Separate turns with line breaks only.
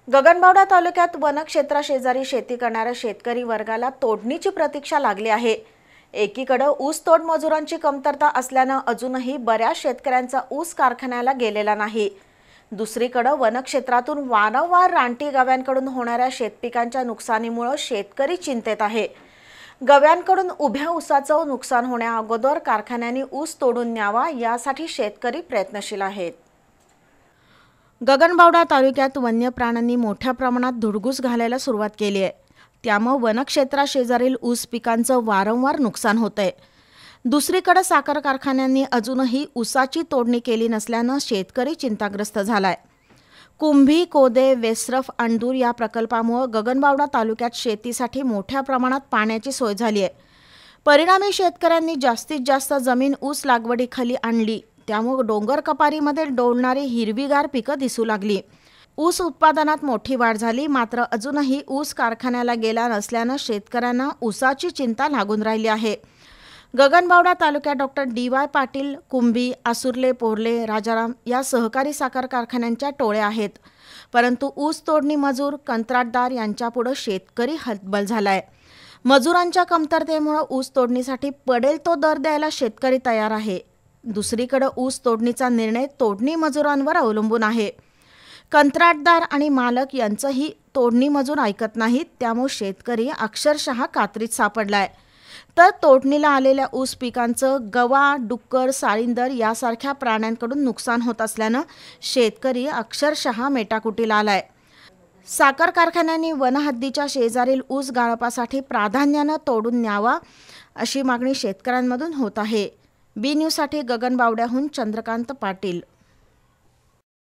गगनबावडा तालुक्यात वनक्षेत्राशेजारी शेती करणाऱ्या शेतकरी वर्गाला तोडणीची प्रतीक्षा लागली आहे। एकीकडे ऊस तोड मजुरांची कमतरता असल्याने अजूनही बऱ्याच शेतकऱ्यांचा ऊस कारखान्याला गेलेला नाही। दुसरीकडे वनक्षेत्रातून वारंवार रानटी गव्यांकडून होणाऱ्या शेतपिकांच्या नुकसानीमुळे शेतकरी चिंतेत आहे। गव्यांकडून उभ्या ऊसाचं नुकसान होण्याअगोदर कारखान्यांनी ऊस तोडून न्यावा यासाठी शेतकरी प्रयत्नशील आहेत। गगनबावडा तालुक्यात वन्य प्राण्यांनी मोठ्या प्रमाणात धुडगूस घालायला सुरुवात केली आहे। त्यामुळे वनक्षेत्राशेजारील ऊस पिकांचं वारंवार नुकसान होतंय। दुसरीकडे साखर कारखान्यांनी अजूनही ऊसाची तोडणी केली नसल्याने शेतकरी चिंताग्रस्त झालाय। कुंभी, कोदे, वेसरफ, अंडूर या प्रकल्पामुळे गगनबावडा तालुक्यात शेतीसाठी मोठ्या प्रमाणात पाण्याची सोय झाली आहे। परिणामी शेतकऱ्यांनी जास्तीत जास्त जमीन ऊस लागवडीखाली आणली। त्यामुळे डोंगर कपारीमध्ये डोलणारी हिरवीगार पिकं दिसू लागली। ऊस उत्पादनात मोठी वाढ झाली, मात्र अजूनही ऊस कारखान्याला गेला नसल्याने शेतकऱ्यांना ऊसाची चिंता लागून राहिली आहे। गगनबावडा तालुक्यात डॉक्टर डी.वाय. पाटील, कुंभी, आसुर्ले, पोर्ले, राजाराम या सहकारी साखर कारखान्यांच्या टोळ्या आहेत। परंतु ऊस तोडणी मजूर, कंत्राटदार यांच्यापुढे शेतकरी हतबल झालाय। मजुरांच्या कमतरतेमुळे ऊस तोडणीसाठी पडेल तो दर द्यायला शेतकरी तयार आहे। दुसरीकडे ऊस तोडणीचा निर्णय तोडणी मजुरांवर अवलंबून आहे। कंत्राटदार आणि मालक यांचंही तोडणी मजूर ऐकत नाहीत, त्यामुळे शेतकरी अक्षरशः कात्रीत सापडलाय। तर तोडणीला आलेल्या ऊस पिकांचं गवा, डुक्कर, साळींदर यासारख्या प्राण्यांकडून नुकसान होत असल्यानं शेतकरी अक्षरशः मेटाकुटीला आलाय। साखर कारखान्यांनी वनहद्दीच्या शेजारील ऊस गाळपासाठी प्राधान्यानं तोडून न्यावा अशी मागणी शेतकऱ्यांमधून होत आहे। बी न्यूजसाठी गगनबावड्याहून चंद्रकांत पाटील।